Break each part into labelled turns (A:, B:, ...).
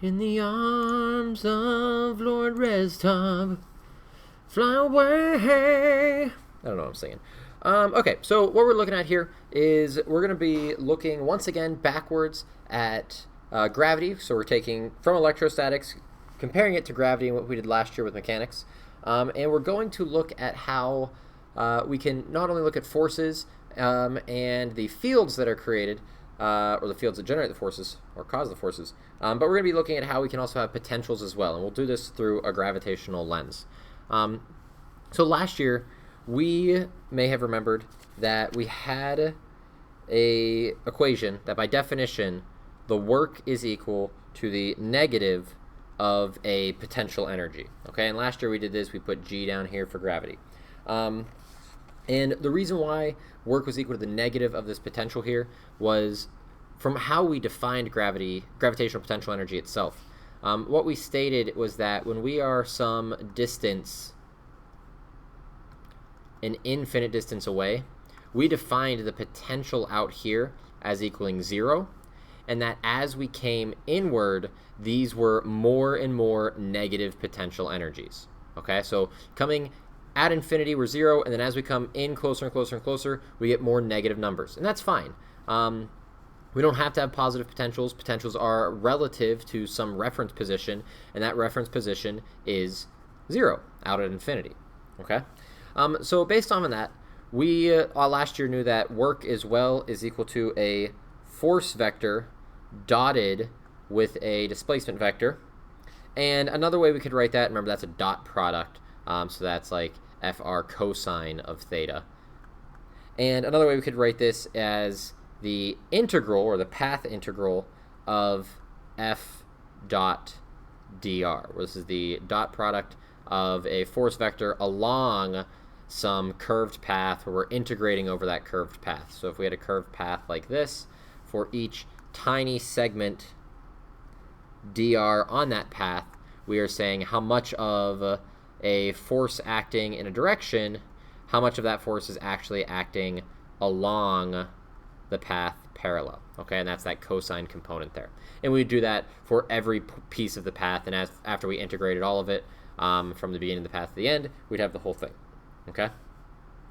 A: In the arms of Lord Restob, fly away. I don't know what I'm singing. Okay, so what we're looking at here is we're going to be looking once again backwards at gravity. So we're taking from electrostatics, comparing it to gravity and what we did last year with mechanics. And we're going to look at how we can not only look at forces and the fields that are created, or the fields that generate the forces or cause the forces, but we're going to be looking at how we can also have potentials as well. And we'll do this through a gravitational lens. So last year, we may have remembered that we had a equation that by definition, the work is equal to the negative of a potential energy. Okay, and last year we did this, we put G down here for gravity. And the reason why work was equal to the negative of this potential here was from how we defined gravitational potential energy itself. What we stated was that when we are some distance, an infinite distance away, we defined the potential out here as equaling 0, and that as we came inward, these were more and more negative potential energies. Okay, so coming at infinity, we're 0, and then as we come in closer and closer and closer, we get more negative numbers, and that's fine. We don't have to have positive potentials. Potentials are relative to some reference position, and that reference position is 0 out at infinity. Okay? So based on that, we last year knew that work as well is equal to a force vector dotted with a displacement vector. And another way we could write that, remember that's a dot product, so that's like FR cosine of theta. And another way we could write this as the integral, or the path integral, of F dot dr, where this is the dot product of a force vector along some curved path where we're integrating over that curved path. So if we had a curved path like this, for each tiny segment dr on that path, we are saying how much of a force acting in a direction, how much of that force is actually acting along the path parallel. Okay, and that's that cosine component there. And we do that for every piece of the path, and after we integrated all of it from the beginning of the path to the end, we'd have the whole thing. Okay,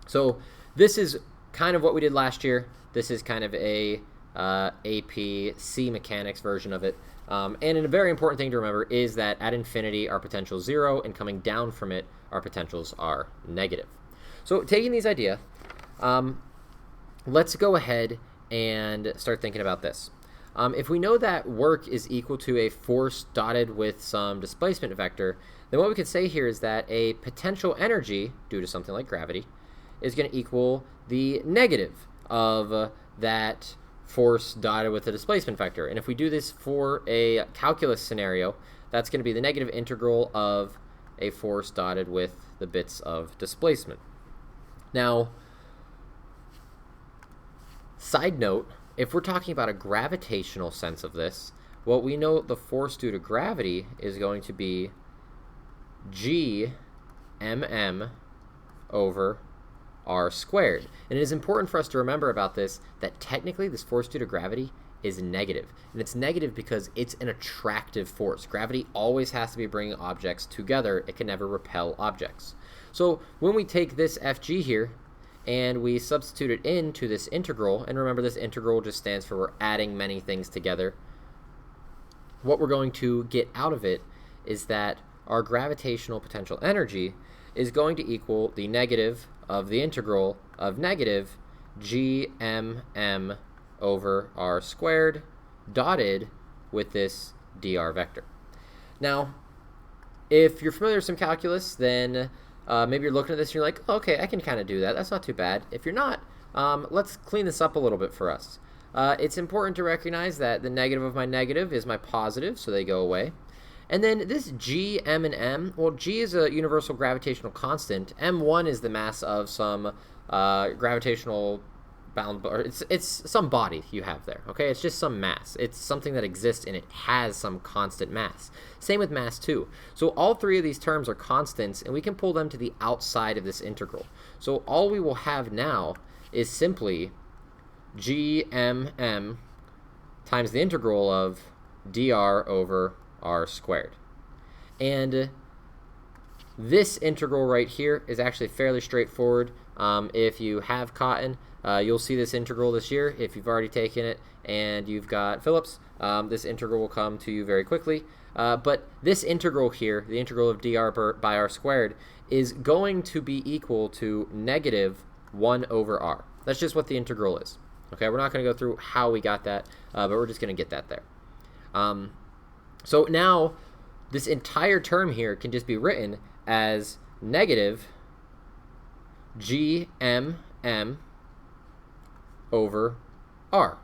A: so this is kind of what we did last year. This is kind of a AP C mechanics version of it. And a very important thing to remember is that at infinity, our potential is 0, and coming down from it, our potentials are negative. So taking these ideas, let's go ahead and start thinking about this. If we know that work is equal to a force dotted with some displacement vector, then what we could say here is that a potential energy, due to something like gravity, is going to equal the negative of that force dotted with a displacement vector. And if we do this for a calculus scenario, that's going to be the negative integral of a force dotted with the bits of displacement. Now, side note, if we're talking about a gravitational sense of this, what we know the force due to gravity is going to be Gmm over r squared. And it is important for us to remember about this that technically this force due to gravity is negative. And it's negative because it's an attractive force. Gravity always has to be bringing objects together. It can never repel objects. So when we take this Fg here and we substitute it into this integral, and remember this integral just stands for we're adding many things together, what we're going to get out of it is that our gravitational potential energy is going to equal the negative of the integral of negative Gmm over r squared dotted with this dr vector. Now, if you're familiar with some calculus, then maybe you're looking at this and you're like, oh, okay, I can kind of do that. That's not too bad. If you're not, let's clean this up a little bit for us. It's important to recognize that the negative of my negative is my positive, so they go away. And then this G, M, and M, well, G is a universal gravitational constant. M1 is the mass of some gravitational bound, or it's some body you have there, okay? It's just some mass. It's something that exists and it has some constant mass. Same with mass 2. So all three of these terms are constants, and we can pull them to the outside of this integral. So all we will have now is simply Gmm times the integral of dr over r squared. And this integral right here is actually fairly straightforward. If you have cotton, you'll see this integral this year. If you've already taken it and you've got Phillips, this integral will come to you very quickly. But this integral here, the integral of dr by r squared, is going to be equal to negative 1 over r. That's just what the integral is. Okay, we're not going to go through how we got that, but we're just going to get that there. So now this entire term here can just be written as negative GMM over r.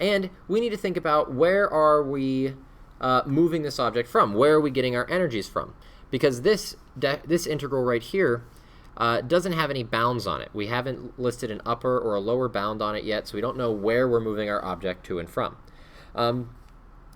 A: And we need to think about, where are we moving this object from? Where are we getting our energies from? Because this integral right here doesn't have any bounds on it. We haven't listed an upper or a lower bound on it yet, so we don't know where we're moving our object to and from.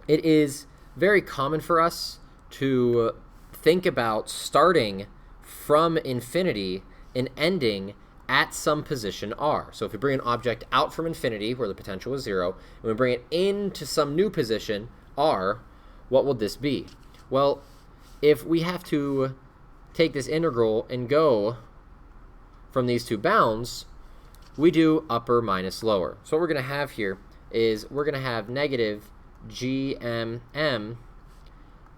A: It is very common for us to think about starting from infinity and ending at some position r. So if we bring an object out from infinity, where the potential is 0, and we bring it into some new position, r, what will this be? Well, if we have to take this integral and go from these two bounds, we do upper minus lower. So what we're going to have here is we're going to have negative GMM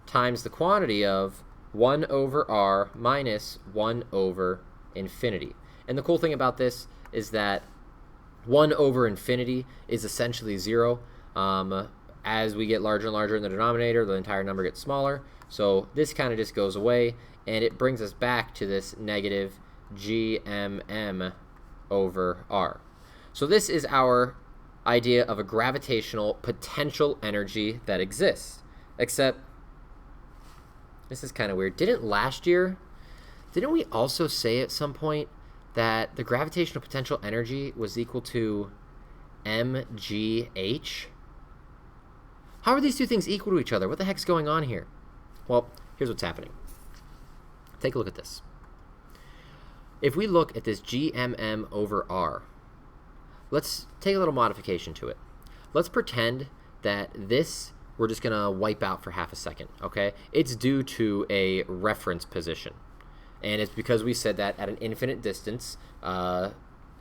A: times the quantity of 1 over r minus 1 over infinity. And the cool thing about this is that 1 over infinity is essentially 0. As we get larger and larger in the denominator, the entire number gets smaller. So this kind of just goes away, and it brings us back to this negative GMM over r. So this is our idea of a gravitational potential energy that exists. Except, this is kind of weird. Didn't we also say at some point that the gravitational potential energy was equal to mgh? How are these two things equal to each other? What the heck's going on here? Well, here's what's happening. Take a look at this. If we look at this GMM over r, let's take a little modification to it. Let's pretend that this we're just going to wipe out for half a second, okay? It's due to a reference position. And it's because we said that at an infinite distance,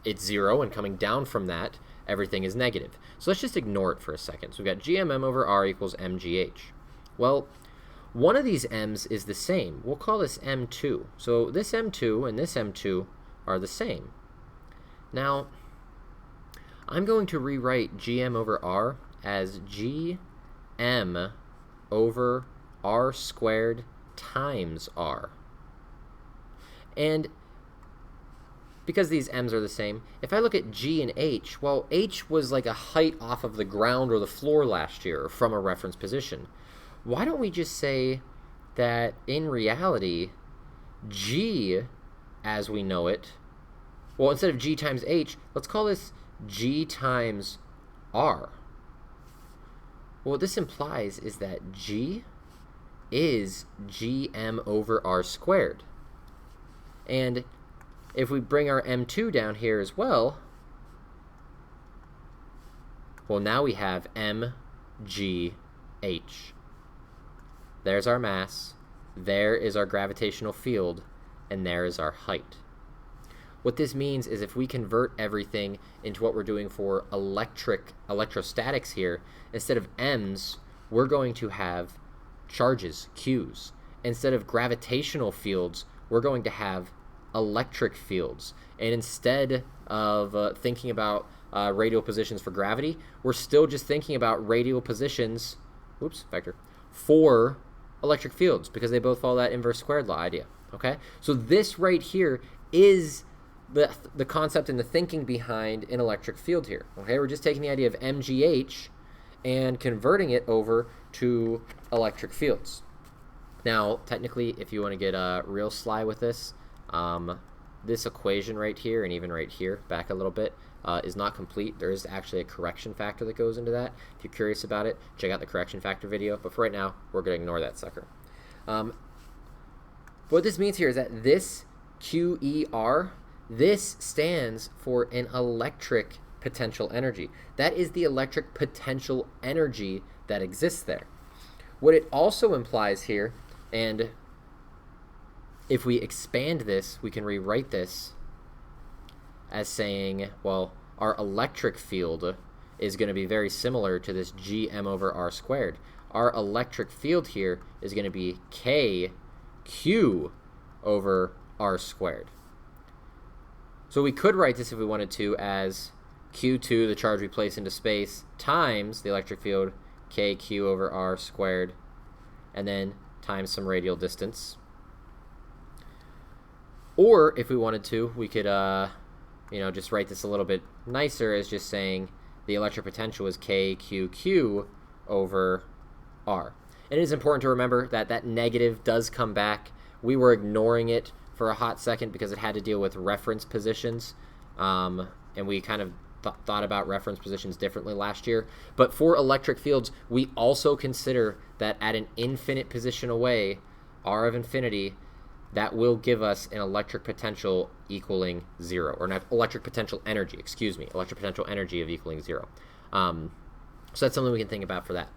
A: it's 0, and coming down from that, everything is negative. So let's just ignore it for a second. So we've got GMM over r equals mgh. Well, one of these m's is the same. We'll call this m2. So this m2 and this m2 are the same. Now, I'm going to rewrite gm over r as gm over r squared times r. And because these m's are the same, if I look at g and h, well, h was like a height off of the ground or the floor last year from a reference position. Why don't we just say that in reality, g, as we know it, well, instead of g times h, let's call this g times r. Well, what this implies is that g is gm over r squared. And if we bring our m2 down here as well, well, now we have mgh. There's our mass, there is our gravitational field, and there is our height. What this means is if we convert everything into what we're doing for electrostatics here, instead of m's, we're going to have charges, q's. Instead of gravitational fields, we're going to have electric fields. And instead of thinking about radial positions for gravity, we're still just thinking about radial positions, for electric fields, because they both follow that inverse squared law idea. Okay, so this right here is the concept and the thinking behind an electric field here. Okay, we're just taking the idea of mgh and converting it over to electric fields. Now, technically, if you want to get real sly with this, this equation right here and even right here, back a little bit, is not complete. There is actually a correction factor that goes into that. If you're curious about it, check out the correction factor video. But for right now, we're going to ignore that sucker. What this means here is that this QER, this stands for an electric potential energy. That is the electric potential energy that exists there. What it also implies here, and if we expand this, we can rewrite this as saying, well, our electric field is going to be very similar to this gm over r squared. Our electric field here is going to be kq over r squared. So we could write this if we wanted to as q2, the charge we place into space, times the electric field, kq over r squared, and then times some radial distance. Or if we wanted to, we could just write this a little bit nicer as just saying the electric potential is kqq over r. And it is important to remember that that negative does come back. We were ignoring it for a hot second because it had to deal with reference positions, and we kind of thought about reference positions differently last year. But for electric fields, we also consider that at an infinite position away, r of infinity, that will give us an electric potential equaling 0, or not electric potential energy, electric potential energy of equaling 0. So that's something we can think about for that.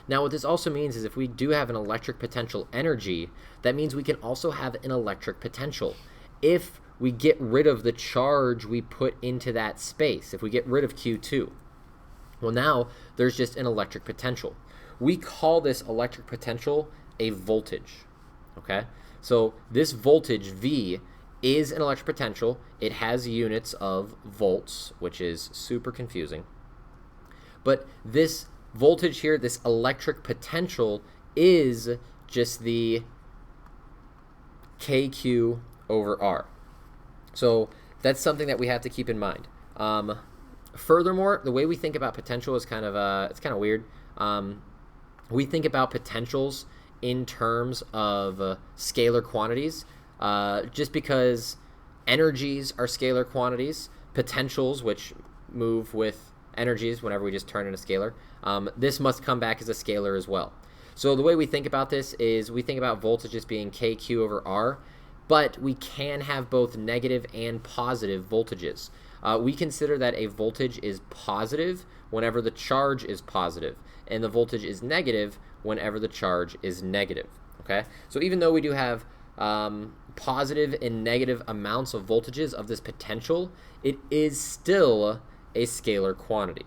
A: Now, what this also means is if we do have an electric potential energy, that means we can also have an electric potential. If we get rid of the charge we put into that space, if we get rid of Q2, well, now there's just an electric potential. We call this electric potential a voltage, okay? So this voltage, V, is an electric potential. It has units of volts, which is super confusing. But this voltage here, this electric potential, is just the kq over r. So that's something that we have to keep in mind. Furthermore, the way we think about potential is kind of weird. We think about potentials in terms of scalar quantities, just because energies are scalar quantities, potentials, which move with energies whenever we just turn in a scalar, this must come back as a scalar as well. So the way we think about this is we think about voltage as being kq over r, but we can have both negative and positive voltages. We consider that a voltage is positive whenever the charge is positive, and the voltage is negative whenever the charge is negative. Okay, so even though we do have positive and negative amounts of voltages of this potential, it is still a scalar quantity.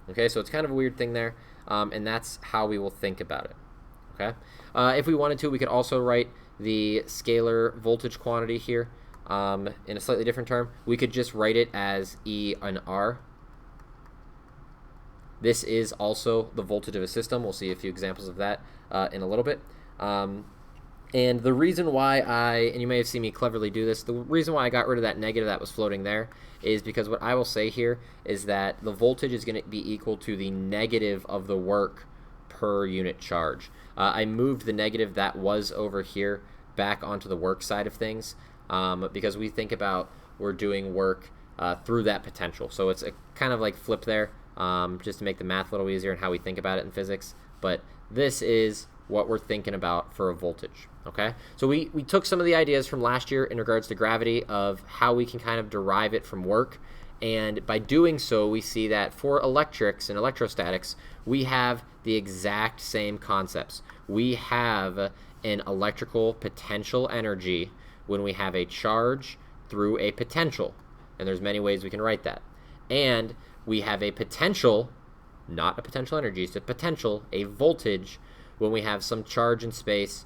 A: Okay, so it's kind of a weird thing there, and that's how we will think about it. Okay, if we wanted to, we could also write the scalar voltage quantity here in a slightly different term. We could just write it as E and R. This is also the voltage of a system. We'll see a few examples of that in a little bit. And the reason why and you may have seen me cleverly do this, the reason why I got rid of that negative that was floating there is because what I will say here is that the voltage is going to be equal to the negative of the work per unit charge. I moved the negative that was over here back onto the work side of things because we think about we're doing work through that potential. So it's a kind of like flip there just to make the math a little easier and how we think about it in physics. But this is what we're thinking about for a voltage. Okay, so we took some of the ideas from last year in regards to gravity of how we can kind of derive it from work, and by doing so we see that for electrics and electrostatics we have the exact same concepts. We have an electrical potential energy when we have a charge through a potential, and there's many ways we can write that, and we have a potential, not a potential energy, it's a potential, a voltage, when we have some charge in space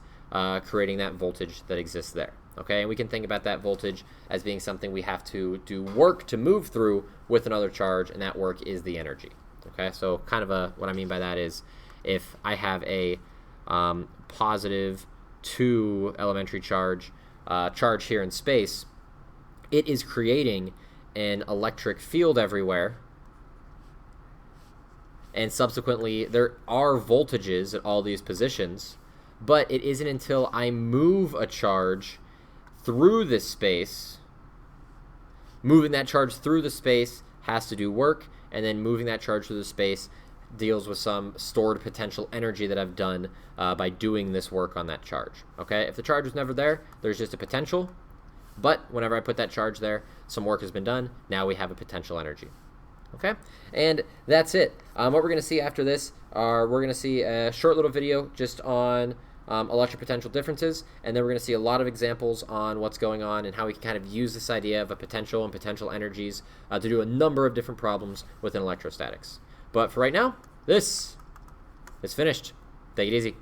A: creating that voltage that exists there. Okay, and we can think about that voltage as being something we have to do work to move through with another charge, and that work is the energy. Okay, so kind of what I mean by that is if I have a positive 2 elementary charge here in space, it is creating an electric field everywhere, and subsequently there are voltages at all these positions, but it isn't until I move a charge through this space, moving that charge through the space has to do work, and then moving that charge through the space deals with some stored potential energy that I've done by doing this work on that charge. Okay, if the charge was never there, there's just a potential, but whenever I put that charge there, some work has been done, now we have a potential energy. Okay, and that's it. What we're going to see after this are we're going to see a short little video just on electric potential differences, and then we're going to see a lot of examples on what's going on and how we can kind of use this idea of a potential and potential energies to do a number of different problems within electrostatics. But for right now, this is finished. Take it easy.